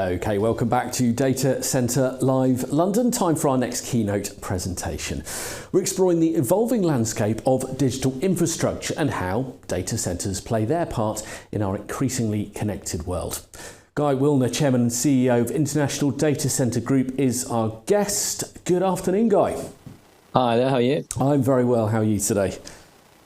Okay, welcome back to Data Centre Live London. Time for our next keynote presentation. We're exploring the evolving landscape of digital infrastructure and how data centres play their part in our increasingly connected world. Guy Willner, Chairman and CEO of International Data Centre Group, is our guest. Good afternoon, Guy. Hi there, how are you? I'm very well. How are you today?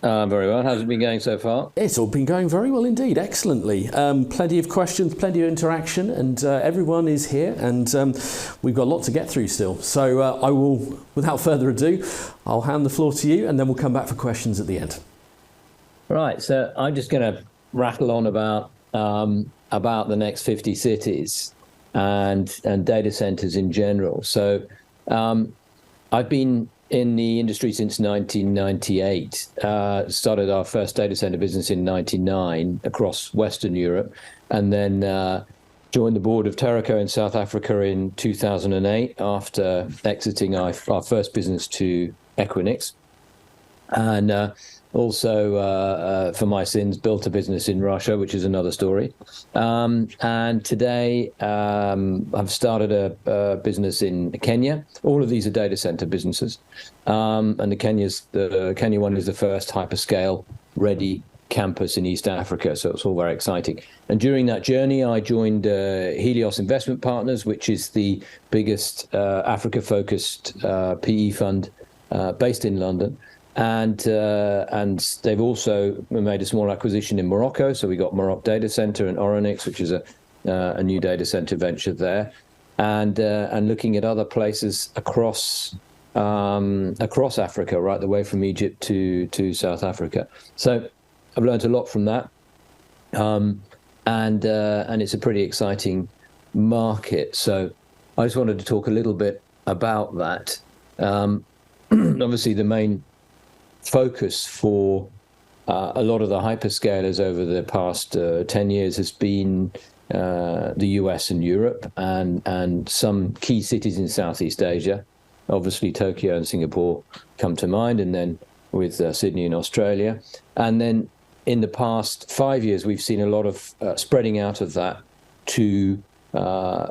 Very well. How's it been going so far? It's all been going very well indeed, excellently. Plenty of questions, plenty of interaction, and everyone is here, and we've got a lot to get through still. So I will, without further ado, I'll hand the floor to you, and then we'll come back for questions at the end. Right, so I'm just going to rattle on about the next 50 cities and data centers in general. So I've been in the industry since 1998, started our first data center business in 99 across Western Europe, and then joined the board of Terraco in South Africa in 2008 after exiting our first business to Equinix. And also, for my sins, built a business in Russia, which is another story. And today, I've started a business in Kenya. All of these are data center businesses. And the Kenya one is the first hyperscale ready campus in East Africa. So it's all very exciting. And during that journey, I joined Helios Investment Partners, which is the biggest Africa-focused PE fund based in London. And they've also made a small acquisition in Morocco. So we got Morocco Data Center and Oronix, which is a new data center venture there, and looking at other places across Africa, right the way from Egypt to South Africa. So I've learned a lot from that, and it's a pretty exciting market. So I just wanted to talk a little bit about that. Obviously, the main focus for a lot of the hyperscalers over the past 10 years has been the US and Europe and some key cities in Southeast Asia. Obviously, Tokyo and Singapore come to mind, and then with Sydney in Australia. And then in the past 5 years, we've seen a lot of spreading out of that to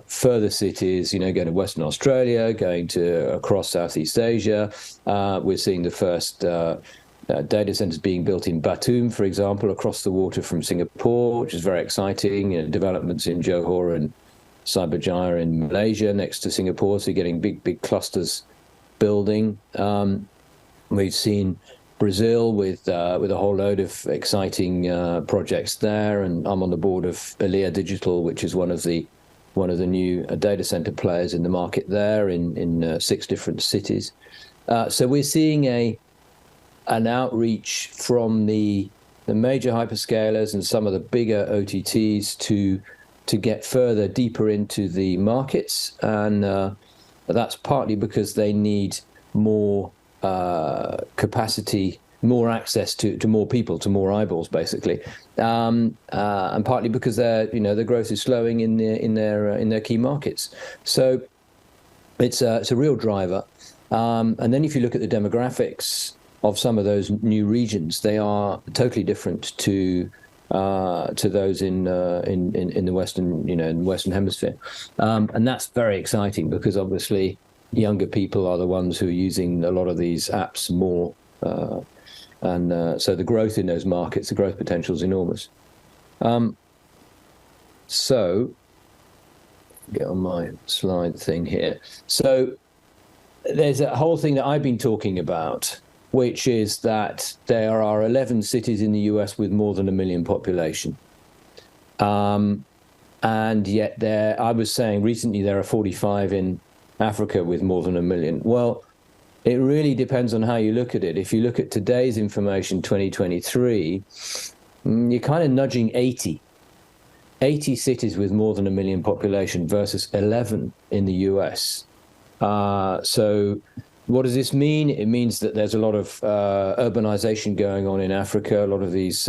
further cities, going to Western Australia, going to across Southeast Asia. We're seeing the first data centers being built in Batum, for example, across the water from Singapore, which is very exciting. Developments in Johor and Cyberjaya in Malaysia next to Singapore, so you're getting big clusters building. We've seen Brazil with a whole load of exciting projects there, and I'm on the board of Elia Digital, which is one of the new data center players in the market there in 6 different cities. So we're seeing an outreach from the major hyperscalers and some of the bigger OTTs to get further deeper into the markets, and that's partly because they need more capacity, more access to more people, to more eyeballs, basically, and partly because the growth is slowing in their key markets. So it's a real driver. And then if you look at the demographics of some of those new regions, they are totally different to those in the Western, in the Western Hemisphere, and that's very exciting because obviously younger people are the ones who are using a lot of these apps more. And so the growth in those markets, the growth potential is enormous. So, get on my slide thing here. So there's a whole thing that I've been talking about, which is that there are 11 cities in the US with more than 1 million population. And yet I was saying recently there are 45 in Africa with more than 1 million. Well, it really depends on how you look at it. If you look at today's information, 2023, you're kind of nudging 80 cities with more than 1 million population versus 11 in the US. So what does this mean? It means that there's a lot of urbanization going on in Africa, a lot of these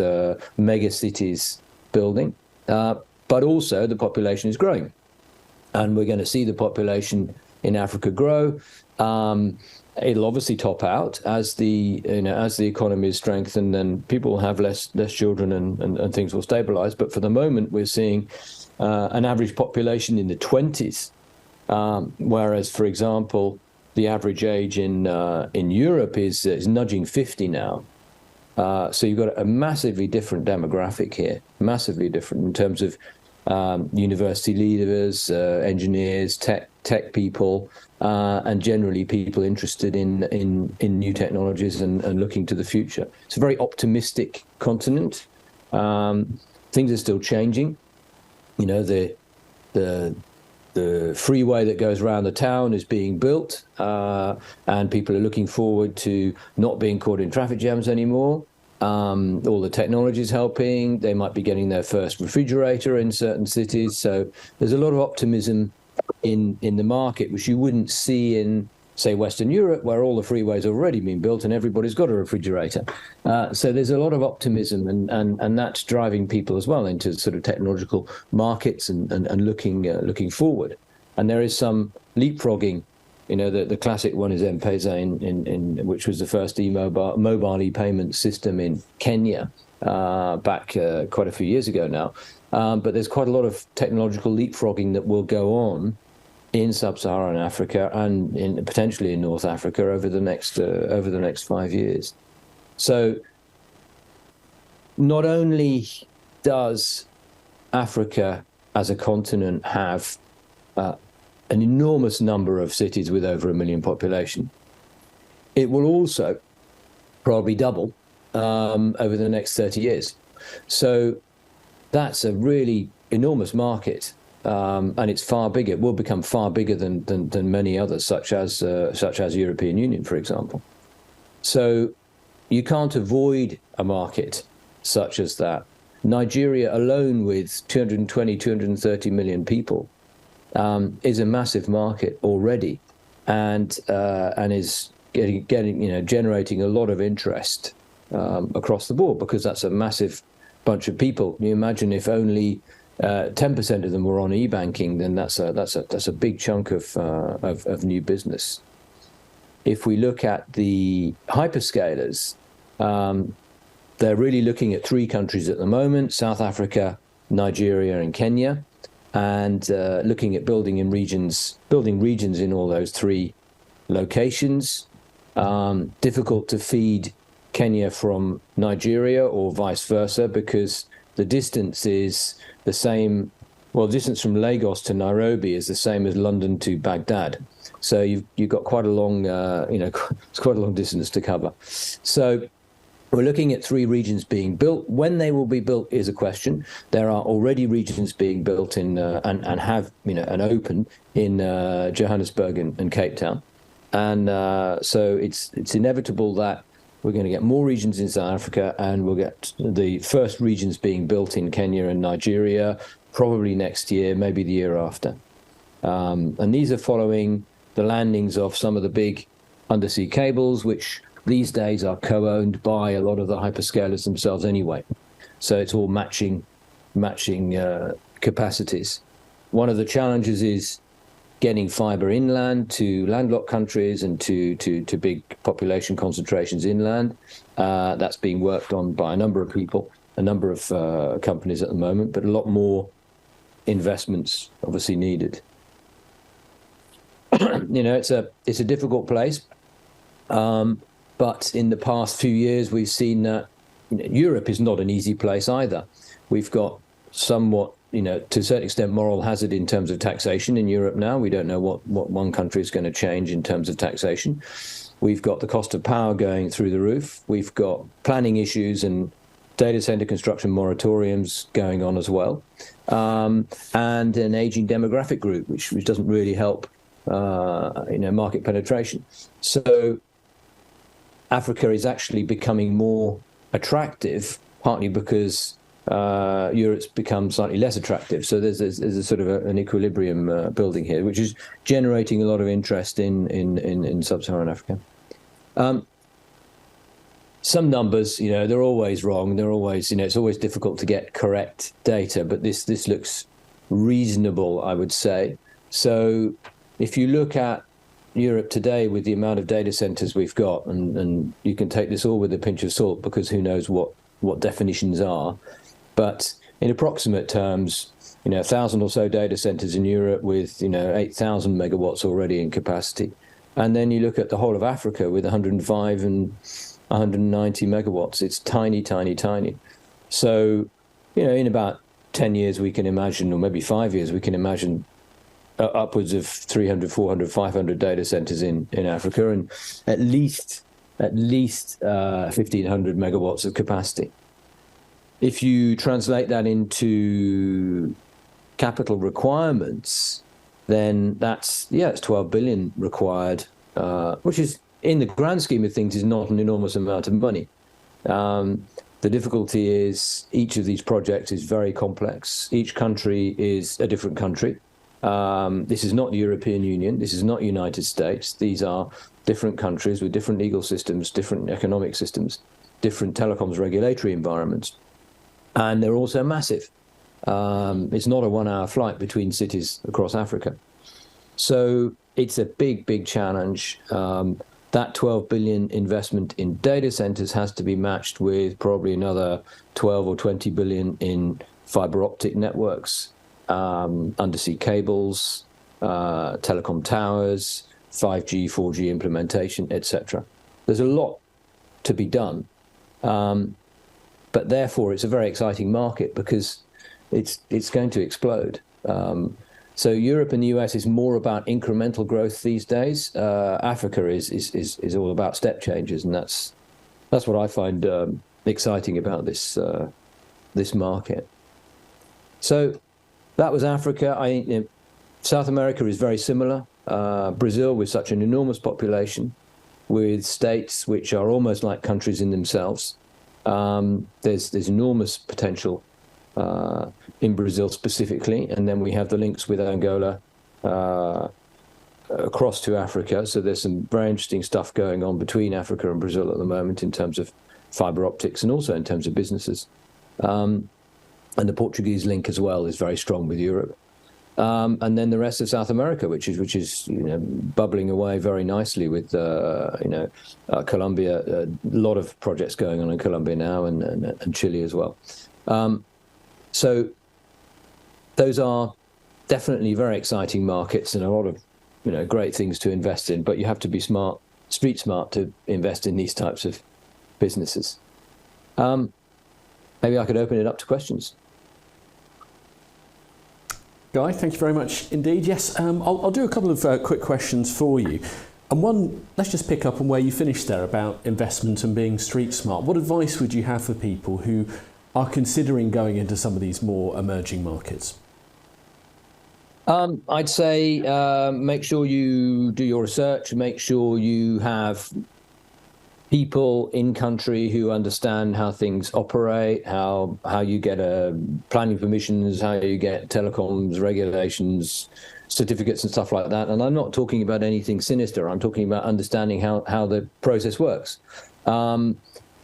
mega cities building, but also the population is growing. And we're going to see the population in Africa grow. It'll obviously top out as the economy is strengthened, then people will have less children and things will stabilize. But for the moment, we're seeing an average population in the 20s, whereas, for example, the average age in Europe is nudging 50 now. So you've got a massively different demographic here, massively different in terms of university leaders, engineers, tech people, and generally people interested in new technologies and looking to the future. It's a very optimistic continent. Things are still changing. You know, the freeway that goes around the town is being built, and people are looking forward to not being caught in traffic jams anymore. All the technology is helping. They might be getting their first refrigerator in certain cities. So there's a lot of optimism in the market, which you wouldn't see in, say, Western Europe, where all the freeways have already been built and everybody's got a refrigerator. So there's a lot of optimism, and that's driving people as well into sort of technological markets and looking forward. And there is some leapfrogging. You know, the classic one is M-Pesa, which was the first mobile e-payment system in Kenya back quite a few years ago now. But there's quite a lot of technological leapfrogging that will go on in sub-Saharan Africa and potentially in North Africa over the next 5 years. So not only does Africa as a continent have an enormous number of cities with over 1 million population, it will also probably double over the next 30 years. So that's a really enormous market, and it's far bigger. It will become far bigger than many others, such as European Union, for example. So you can't avoid a market such as that. Nigeria alone, with 220, 230 million people, is a massive market already, and is generating a lot of interest across the board, because that's a massive bunch of people. Can you imagine if only 10% of them were on e-banking? Then that's a big chunk of new business. If we look at the hyperscalers, they're really looking at 3 countries at the moment: South Africa, Nigeria, and Kenya. And looking at building regions in all those 3 locations. Difficult to feed Kenya from Nigeria or vice versa, because the distance is the same. Well, the distance from Lagos to Nairobi is the same as London to Baghdad. So you've got quite a long, it's quite a long distance to cover. So we're looking at 3 regions being built. When they will be built is a question. There are already regions being built in and have and open in Johannesburg and Cape Town, and so it's inevitable that we're going to get more regions in South Africa, and we'll get the first regions being built in Kenya and Nigeria probably next year, maybe the year after. And these are following the landings of some of the big undersea cables, which these days are co-owned by a lot of the hyperscalers themselves anyway. So it's all matching capacities. One of the challenges is getting fiber inland to landlocked countries and to big population concentrations inland. That's being worked on by a number of people, a number of companies at the moment, but a lot more investments obviously needed. It's a difficult place. But in the past few years, we've seen that Europe is not an easy place either. We've got somewhat, to a certain extent, moral hazard in terms of taxation in Europe now. We don't know what one country is going to change in terms of taxation. We've got the cost of power going through the roof. We've got planning issues and data center construction moratoriums going on as well, and an aging demographic group, which doesn't really help market penetration. So Africa is actually becoming more attractive, partly because Europe's become slightly less attractive. So there's a sort of an equilibrium building here, which is generating a lot of interest in sub-Saharan Africa. Some numbers, they're always wrong. They're always, it's always difficult to get correct data, but this looks reasonable, I would say. So if you look at Europe today with the amount of data centers we've got, and you can take this all with a pinch of salt because who knows what definitions are, but in approximate terms, 1,000 or so data centers in Europe with 8,000 megawatts already in capacity, and then you look at the whole of Africa with 105 and 190 megawatts. It's tiny, tiny, tiny. So, in about 10 years we can imagine, or maybe 5 years, we can imagine upwards of 300, 400, 500 data centers in Africa, and at least 1,500 megawatts of capacity. If you translate that into capital requirements, then it's 12 billion required, which is, in the grand scheme of things, is not an enormous amount of money. The difficulty is each of these projects is very complex. Each country is a different country. This is not the European Union. This is not United States. These are different countries with different legal systems, different economic systems, different telecoms regulatory environments. And they're also massive. It's not a 1-hour flight between cities across Africa. So it's a big, big challenge. That 12 billion investment in data centers has to be matched with probably another 12 or 20 billion in fiber optic networks, undersea cables, telecom towers, 5G, 4G implementation, etc. There's a lot to be done. But therefore, it's a very exciting market because it's going to explode. So Europe and the US is more about incremental growth these days. Africa is all about step changes, and that's what I find exciting about this market. So that was Africa. I think South America is very similar. Brazil, with such an enormous population, with states which are almost like countries in themselves. There's enormous potential in Brazil specifically, and then we have the links with Angola across to Africa. So there's some very interesting stuff going on between Africa and Brazil at the moment in terms of fiber optics and also in terms of businesses. And the Portuguese link as well is very strong with Europe. And then the rest of South America, which is bubbling away very nicely with Colombia. A lot of projects going on in Colombia now, and Chile as well. So those are definitely very exciting markets and a lot of great things to invest in. But you have to be smart, street smart, to invest in these types of businesses. Maybe I could open it up to questions. Guy, thank you very much indeed. Yes, I'll do a couple of quick questions for you. And one, let's just pick up on where you finished there about investment and being street smart. What advice would you have for people who are considering going into some of these more emerging markets? I'd say make sure you do your research, make sure you have people in country who understand how things operate, how you get planning permissions, how you get telecoms regulations, certificates and stuff like that. And I'm not talking about anything sinister. I'm talking about understanding how the process works.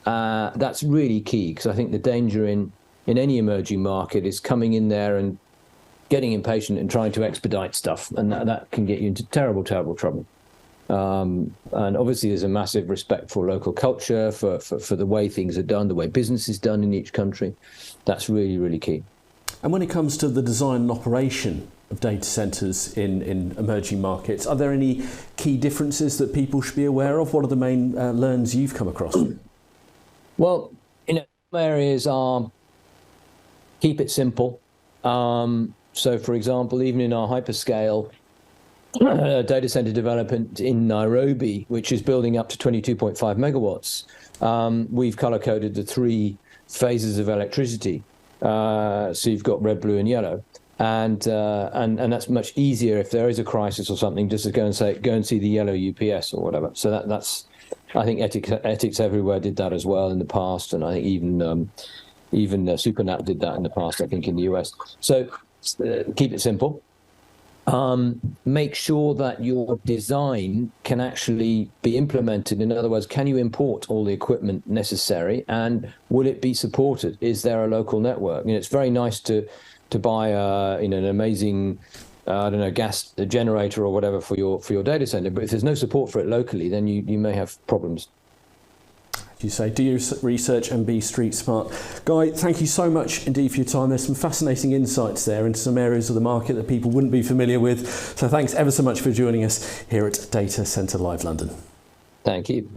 That's really key, because I think the danger in any emerging market is coming in there and getting impatient and trying to expedite stuff, and that can get you into terrible, terrible trouble. And obviously there's a massive respect for local culture, for the way things are done, the way business is done in each country. That's really, really key. And when it comes to the design and operation of data centres in emerging markets, are there any key differences that people should be aware of? What are the main learns you've come across? Well, some areas are keep it simple. So, for example, even in our hyperscale data center development in Nairobi, which is building up to 22.5 megawatts, we've color-coded the 3 phases of electricity. So you've got red, blue, and yellow, and that's much easier if there is a crisis or something, just to go and see the yellow UPS or whatever. So that's I think Ethics Everywhere did that as well in the past, and I think even SuperNat did that in the past, I think, in the US. So keep it simple. Make sure that your design can actually be implemented. In other words, can you import all the equipment necessary, and will it be supported? Is there a local network? It's very nice to buy an amazing I don't know, gas generator or whatever for your data center. But if there's no support for it locally, then you may have problems. You say, do your research and be street smart. Guy, thank you so much indeed for your time. There's some fascinating insights there into some areas of the market that people wouldn't be familiar with. So thanks ever so much for joining us here at Data Centre Live London. Thank you.